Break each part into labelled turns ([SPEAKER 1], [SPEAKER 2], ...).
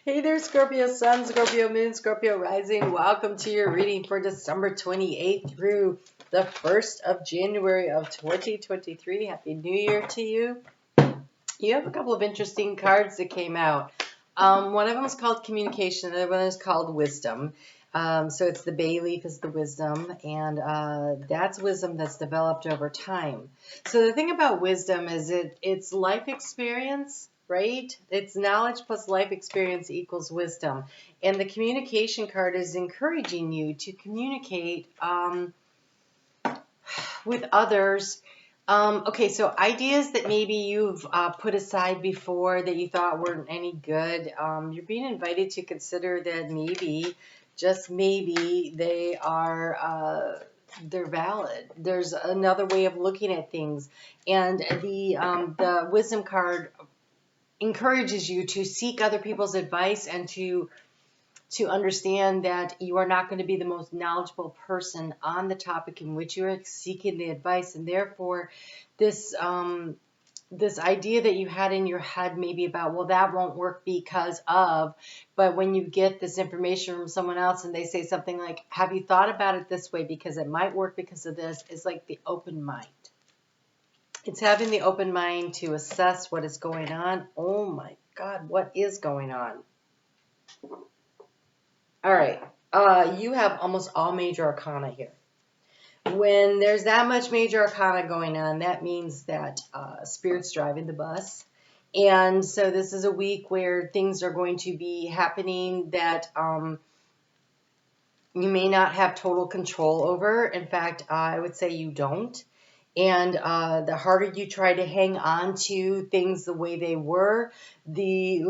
[SPEAKER 1] Hey there, Scorpio Sun, Scorpio Moon, Scorpio Rising. Welcome to your reading for December 28th through the 1st of January of 2023. Happy New Year to you. You have a couple of interesting cards that came out. One of them is called Communication, the other one is called Wisdom. So it's the bay leaf is the wisdom, and that's wisdom that's developed over time. So the thing about wisdom is it's life experience, right? It's knowledge plus life experience equals wisdom. And the communication card is encouraging you to communicate with others. Okay, so ideas that maybe you've put aside before that you thought weren't any good, you're being invited to consider that maybe, just maybe, they're valid. There's another way of looking at things, and the wisdom card encourages you to seek other people's advice and to understand that you are not going to be the most knowledgeable person on the topic in which you are seeking the advice, and therefore this this idea that you had in your head maybe about, well, that won't work because of, but when you get this information from someone else and they say something like, have you thought about it this way because it might work because of this, is like the open mind. It's having the open mind to assess what is going on. Oh my God, what is going on? All right, you have almost all major arcana here. When there's that much major arcana going on, that means that Spirit's driving the bus. And so this is a week where things are going to be happening that you may not have total control over. In fact, I would say you don't. And the harder you try to hang on to things the way they were, the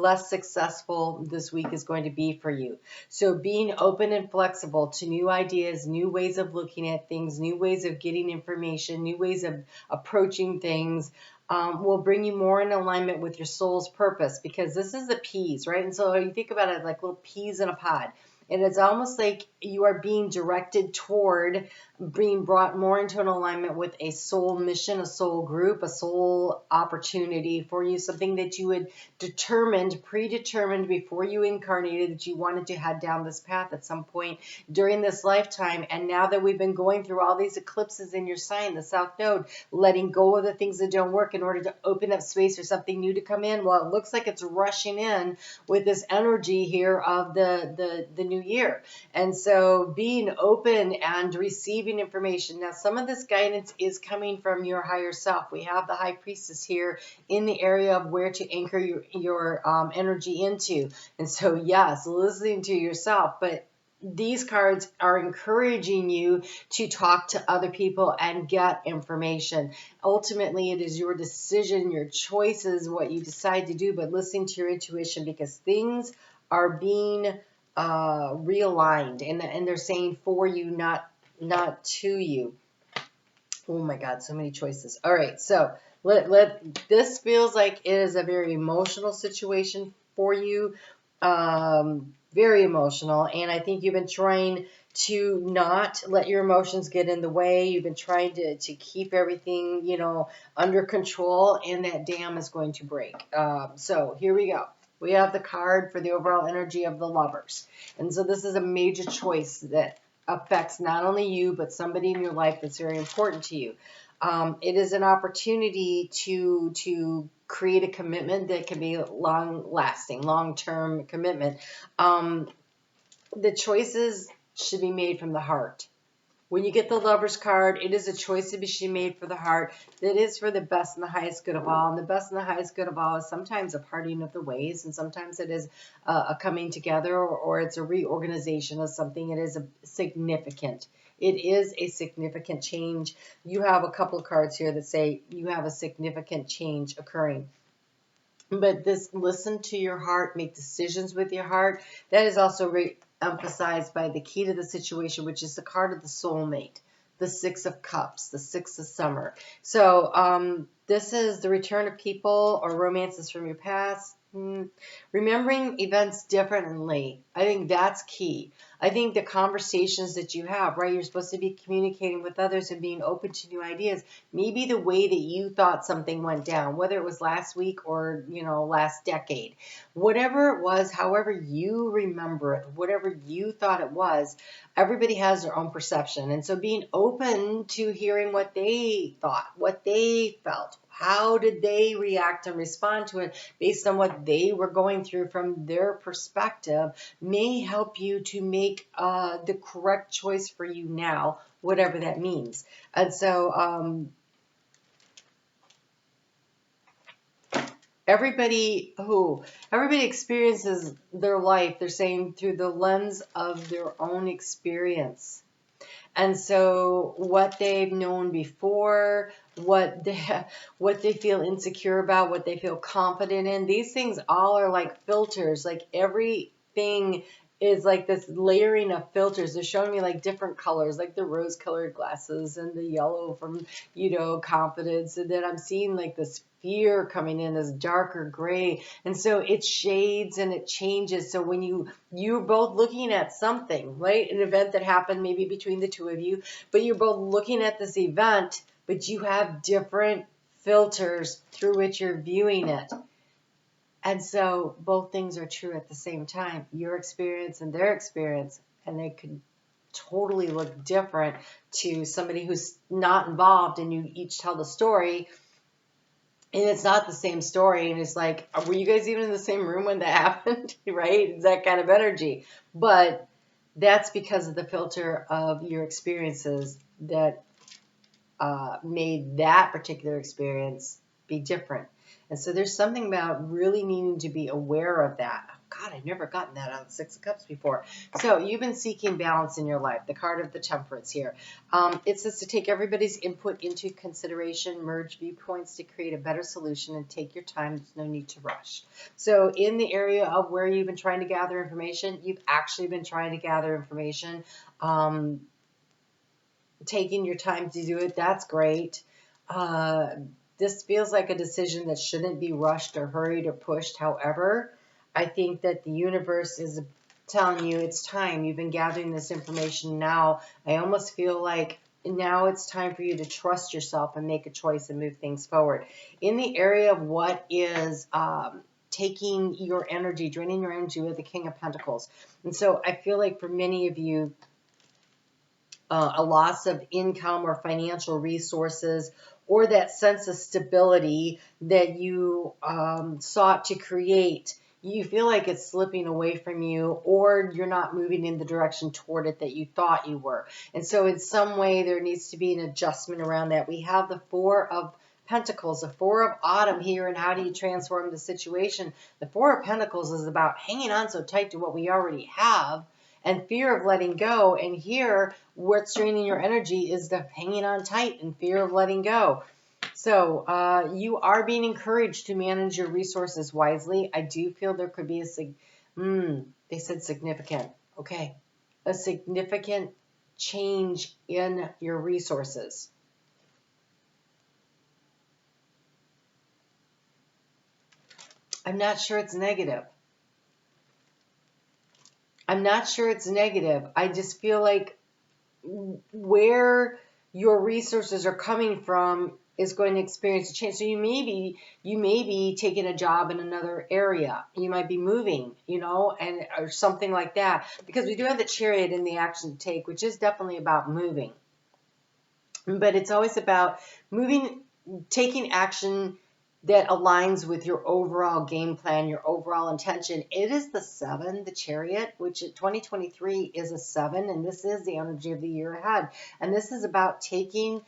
[SPEAKER 1] less successful this week is going to be for you. So being open and flexible to new ideas, new ways of looking at things, new ways of getting information, new ways of approaching things will bring you more in alignment with your soul's purpose, because this is the peas, right? And so you think about it like little peas in a pod. And it's almost like you are being directed toward being brought more into an alignment with a soul mission, a soul group, a soul opportunity for you, something that you had predetermined before you incarnated that you wanted to head down this path at some point during this lifetime. And now that we've been going through all these eclipses in your sign, the South Node, letting go of the things that don't work in order to open up space for something new to come in, well, it looks like it's rushing in with this energy here of the new year. And so being open and receiving information. Now, some of this guidance is coming from your higher self. We have the High Priestess here in the area of where to anchor your energy into. And so, yes, listening to yourself, but these cards are encouraging you to talk to other people and get information. Ultimately, it is your decision, your choices, what you decide to do, but listening to your intuition, because things are being realigned, and they're saying for you, not to you. Oh my God, so many choices. All right, so this feels like it is a very emotional situation for you. Very emotional, and I think you've been trying to not let your emotions get in the way. You've been trying to keep everything, under control, and that dam is going to break. So here we go. We have the card for the overall energy of the Lovers. And so this is a major choice that affects not only you, but somebody in your life that's very important to you. It is an opportunity to create a commitment that can be long-lasting, long-term commitment. The choices should be made from the heart. When you get the Lover's card, it is a choice to be made for the heart that is for the best and the highest good of all. And the best and the highest good of all is sometimes a parting of the ways, and sometimes it is a coming together, or it's a reorganization of something. It is a significant. It is a significant change. You have a couple of cards here that say you have a significant change occurring. But this, listen to your heart, make decisions with your heart. That is also emphasized by the key to the situation, which is the card of the soulmate, the Six of Cups, the Six of Summer. So this is the return of people or romances from your past. Remembering events differently. I think that's key. I think the conversations that you have, right? You're supposed to be communicating with others and being open to new ideas. Maybe the way that you thought something went down, whether it was last week or, last decade, whatever it was, however you remember it, whatever you thought it was, everybody has their own perception. And so being open to hearing what they thought, what they felt, how did they react and respond to it based on what they were going through from their perspective may help you to make the correct choice for you now, whatever that means. And so everybody experiences their life, they're saying, through the lens of their own experience. And so what they've known before, what they feel insecure about, what they feel confident in, these things all are like filters. Like everything is like this layering of filters. They're showing me like different colors, like the rose colored glasses and the yellow from, confidence. And then I'm seeing like this fear coming in, this darker gray. And so it shades and it changes. So when you're both looking at something, right? An event that happened maybe between the two of you, but you're both looking at this event, but you have different filters through which you're viewing it. And so both things are true at the same time, your experience and their experience, and they could totally look different to somebody who's not involved, and you each tell the story and it's not the same story. And it's like, were you guys even in the same room when that happened? Right? It's that kind of energy. But that's because of the filter of your experiences that made that particular experience be different. And so there's something about really needing to be aware of that. Oh, God, I've never gotten that out of the Six of Cups before. So you've been seeking balance in your life. The card of the Temperance here. It says to take everybody's input into consideration, merge viewpoints to create a better solution, and take your time. There's no need to rush. So in the area of where you've been trying to gather information, you've actually been trying to gather information. Taking your time to do it, that's great. This feels like a decision that shouldn't be rushed or hurried or pushed. However, I think that the universe is telling you it's time. You've been gathering this information now. I almost feel like now it's time for you to trust yourself and make a choice and move things forward. In the area of what is taking your energy, draining your energy, with the King of Pentacles. And so I feel like for many of you, a loss of income or financial resources, or that sense of stability that you sought to create, you feel like it's slipping away from you, or you're not moving in the direction toward it that you thought you were. And so in some way there needs to be an adjustment around that. We have the Four of Pentacles, the Four of Autumn here, and how do you transform the situation? The Four of Pentacles is about hanging on so tight to what we already have, and fear of letting go. And here, what's draining your energy is the hanging on tight and fear of letting go. So you are being encouraged to manage your resources wisely. I do feel there could be they said significant. Okay. A significant change in your resources. I'm not sure it's negative. I just feel like where your resources are coming from is going to experience a change. So you may be taking a job in another area. You might be moving, or something like that. Because we do have the Chariot in the action to take, which is definitely about moving. But it's always about moving, taking action that aligns with your overall game plan, your overall intention. It is the 7, the Chariot, which 2023 is a 7, and this is the energy of the year ahead. And this is about taking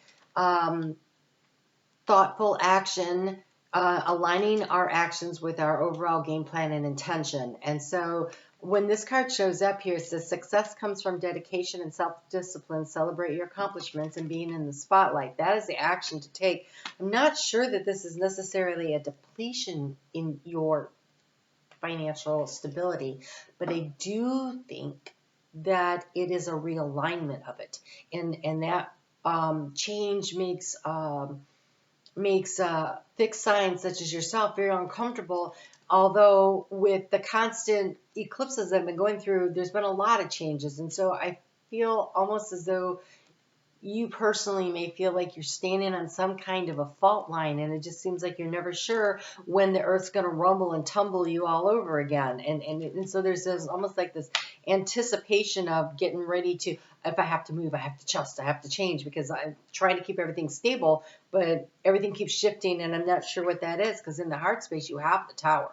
[SPEAKER 1] thoughtful action, aligning our actions with our overall game plan and intention. And so when this card shows up here, it says success comes from dedication and self-discipline. Celebrate your accomplishments and being in the spotlight. That is the action to take. I'm not sure that this is necessarily a depletion in your financial stability, but I do think that it is a realignment of it. And that change makes makes fixed signs such as yourself very uncomfortable. Although with the constant eclipses that I've been going through, there's been a lot of changes. And so I feel almost as though you personally may feel like you're standing on some kind of a fault line, and it just seems like you're never sure when the earth's going to rumble and tumble you all over again. And so there's this almost like this anticipation of getting ready to, if I have to move, I have to adjust, I have to change, because I'm trying to keep everything stable, but everything keeps shifting, and I'm not sure what that is, because in the heart space you have the Tower,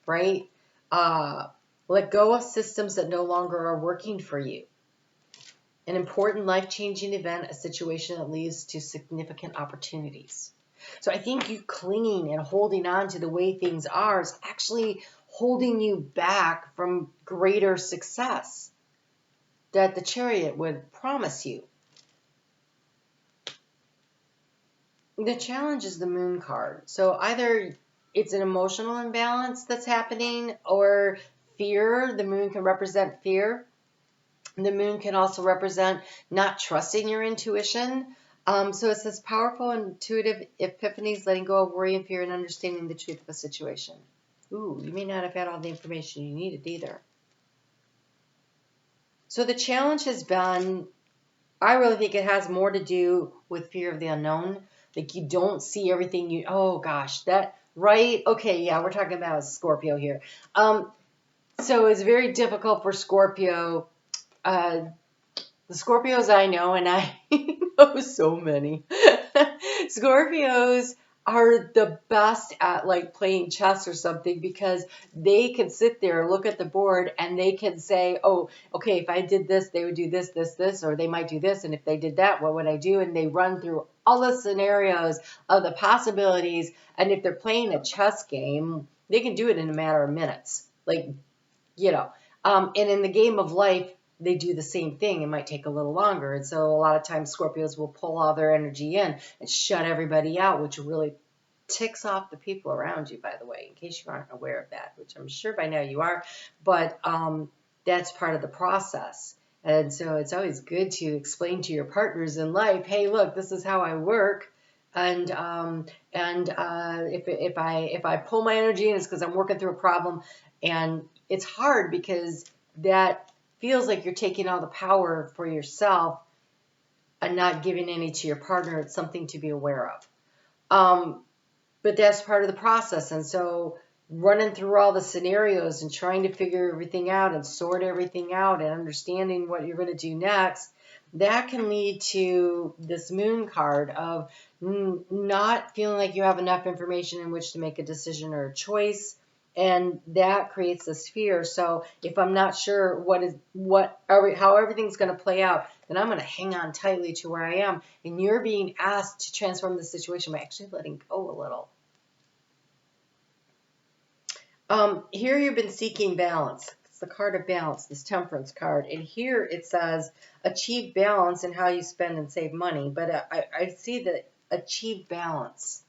[SPEAKER 1] right? Let go of systems that no longer are working for you. An important life-changing event, a situation that leads to significant opportunities. So I think you clinging and holding on to the way things are is actually holding you back from greater success that the Chariot would promise you. The Challenge is the Moon card. So either it's an emotional imbalance that's happening, or fear. The Moon can represent fear. The Moon can also represent not trusting your intuition. So it says powerful, intuitive epiphanies, letting go of worry and fear and understanding the truth of a situation. Ooh, you may not have had all the information you needed either. So the challenge has been, I really think it has more to do with fear of the unknown. Like you don't see everything you, oh gosh, that, right? Okay, yeah, we're talking about Scorpio here. So it's very difficult for Scorpio. The Scorpios I know, and I know so many, Scorpios are the best at like playing chess or something, because they can sit there, look at the board, and they can say, oh, okay, if I did this, they would do this, this, this, or they might do this. And if they did that, what would I do? And they run through all the scenarios of the possibilities. And if they're playing a chess game, they can do it in a matter of minutes. Like, you know, and in the game of life, they do the same thing. It might take a little longer. And so a lot of times Scorpios will pull all their energy in and shut everybody out, which really ticks off the people around you, by the way, in case you aren't aware of that, which I'm sure by now you are. But that's part of the process. And so it's always good to explain to your partners in life, hey, look, this is how I work. And if I pull my energy in, it's because I'm working through a problem. And it's hard because that feels like you're taking all the power for yourself and not giving any to your partner. It's something to be aware of. But that's part of the process. And so running through all the scenarios and trying to figure everything out and sort everything out and understanding what you're going to do next, that can lead to this Moon card of not feeling like you have enough information in which to make a decision or a choice. And that creates this fear. So if I'm not sure how everything's going to play out, then I'm going to hang on tightly to where I am. And you're being asked to transform the situation by actually letting go a little. Here you've been seeking balance. It's the card of balance, this Temperance card. And here it says achieve balance in how you spend and save money. But I see that achieve balance.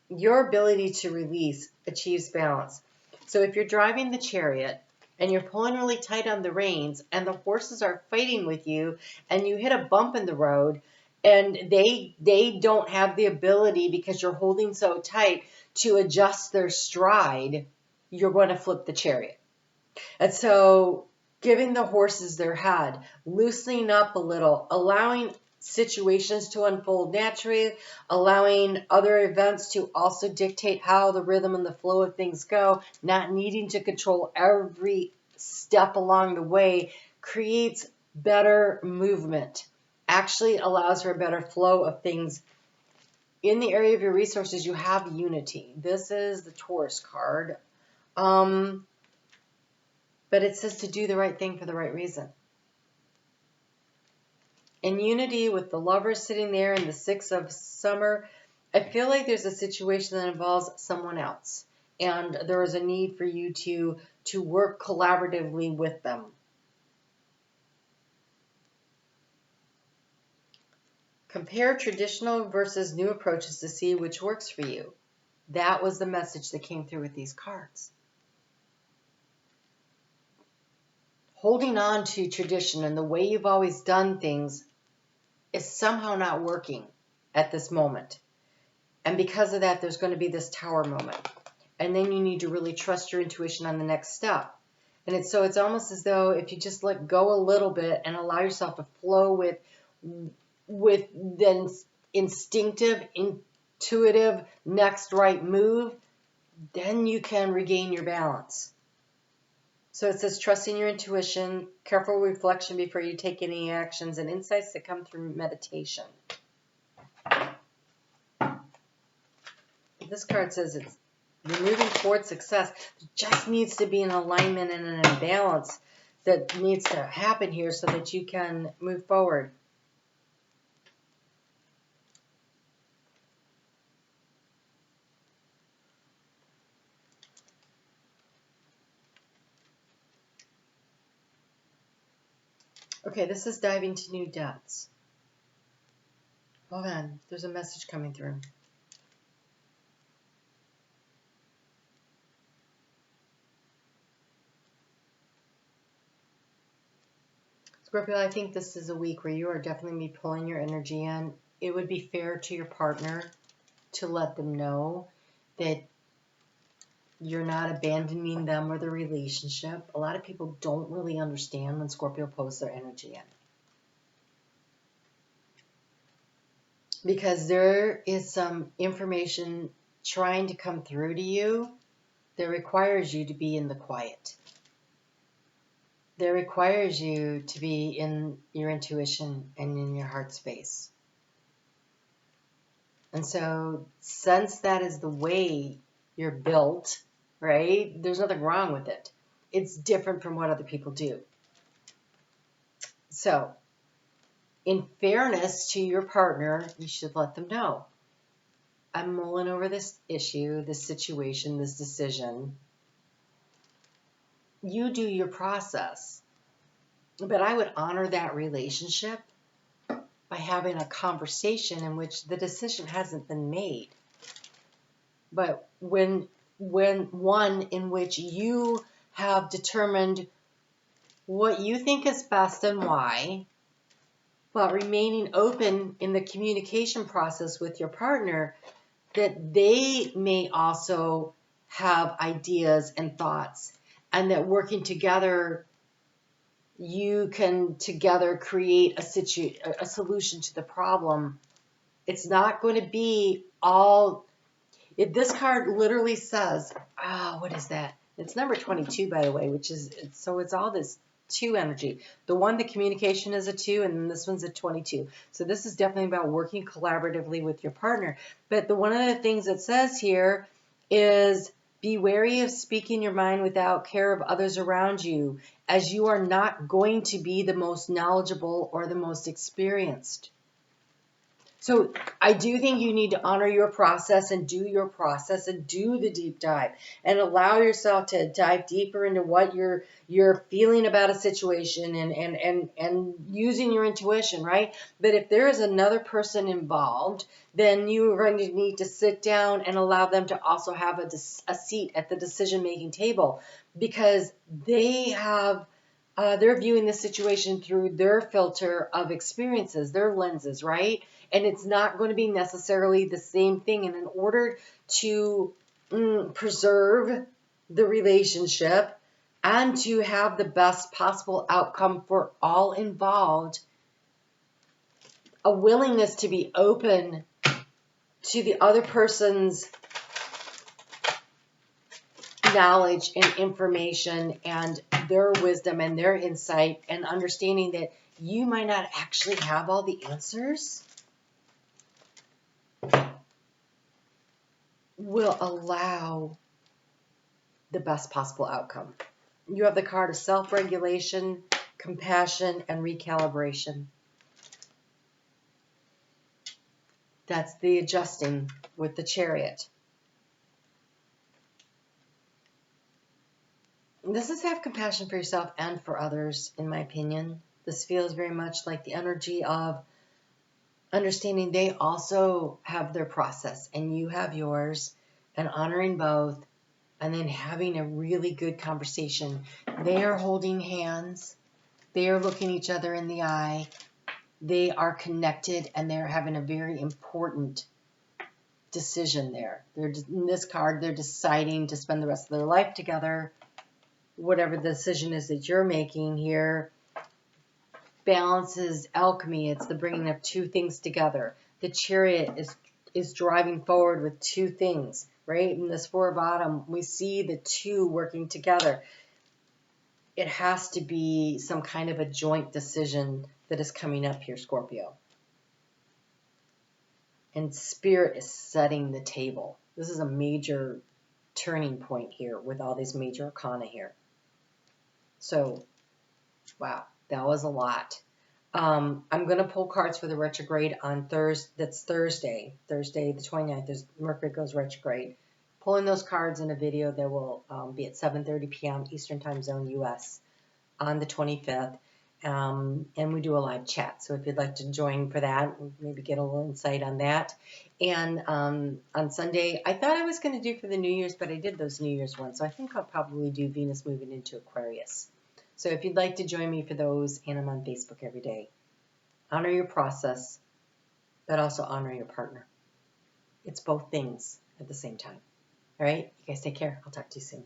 [SPEAKER 1] Your ability to release achieves balance. So if you're driving the Chariot and you're pulling really tight on the reins and the horses are fighting with you and you hit a bump in the road and they don't have the ability, because you're holding so tight, to adjust their stride, you're going to flip the Chariot. And so giving the horses their head, loosening up a little, allowing situations to unfold naturally, allowing other events to also dictate how the rhythm and the flow of things go, not needing to control every step along the way, creates better movement, actually allows for a better flow of things. In the area of your resources, you have unity. This is the Taurus card. But it says to do the right thing for the right reason. In unity with the Lovers sitting there in the Six of Summer, I feel like there's a situation that involves someone else. And there is a need for you to work collaboratively with them. Compare traditional versus new approaches to see which works for you. That was the message that came through with these cards. Holding on to tradition and the way you've always done things is somehow not working. at this moment. And because of that, there's going to be this tower moment. And then you need to really trust your intuition on the next step. And it's almost as though if you just let go a little bit and allow yourself to flow with then instinctive, intuitive next right move, then you can regain your balance. So it says trusting your intuition, careful reflection before you take any actions, and insights that come through meditation. This card says you're moving towards success. It just needs to be an alignment and an imbalance that needs to happen here so that you can move forward. Okay, this is diving to new depths. Hold on, there's a message coming through. Scorpio, I think this is a week where you are definitely pulling your energy in. It would be fair to your partner to let them know that you're not abandoning them or the relationship. A lot of people don't really understand when Scorpio pulls their energy in. Because there is some information trying to come through to you that requires you to be in the quiet. That requires you to be in your intuition and in your heart space. And so, since that is the way you're built, right, there's nothing wrong with it. It's different from what other people do. So, in fairness to your partner, you should let them know. I'm mulling over this issue, this situation, this decision. You do your process. But I would honor that relationship by having a conversation in which the decision hasn't been made. But when one in which you have determined what you think is best and why, but remaining open in the communication process with your partner, that they may also have ideas and thoughts, and that working together, you can together create a solution to the problem. It's not going to be all. This card literally says, what is that? It's number 22, by the way, it's all this 2 energy. The one, the communication is a 2, and then this one's a 22. So this is definitely about working collaboratively with your partner. But one of the things it says here is be wary of speaking your mind without care of others around you, as you are not going to be the most knowledgeable or the most experienced. So I do think you need to honor your process and do your process and do the deep dive and allow yourself to dive deeper into what you're feeling about a situation and using your intuition, right? But if there is another person involved, then you are going to need to sit down and allow them to also have a seat at the decision-making table, because they have they're viewing the situation through their filter of experiences, their lenses, right? And it's not going to be necessarily the same thing. And in order to preserve the relationship and to have the best possible outcome for all involved, a willingness to be open to the other person's knowledge and information and their wisdom and their insight, and understanding that you might not actually have all the answers, will allow the best possible outcome. You have the card of self-regulation, compassion, and recalibration. That's the adjusting with the Chariot. This is have compassion for yourself and for others, in my opinion. This feels very much like the energy of understanding they also have their process and you have yours, and honoring both, and then having a really good conversation. They are holding hands. They are looking each other in the eye. They are connected and they're having a very important decision there. In this card, they're deciding to spend the rest of their life together. Whatever the decision is that you're making here, balance is alchemy. It's the bringing of two things together. The Chariot is driving forward with two things, right? In this Four of Autumn, we see the two working together. It has to be some kind of a joint decision that is coming up here, Scorpio. And Spirit is setting the table. This is a major turning point here with all these major arcana here. So, wow, that was a lot. I'm going to pull cards for the retrograde on Thursday. That's Thursday the 29th. Mercury goes retrograde. Pulling those cards in a video that will be at 7:30 p.m. Eastern Time Zone, U.S. on the 25th. And we do a live chat. So if you'd like to join for that, maybe get a little insight on that. And on Sunday, I thought I was going to do for the New Year's, but I did those New Year's ones. So I think I'll probably do Venus moving into Aquarius. So if you'd like to join me for those, and I'm on Facebook every day. Honor your process, but also honor your partner. It's both things at the same time. All right? You guys take care. I'll talk to you soon.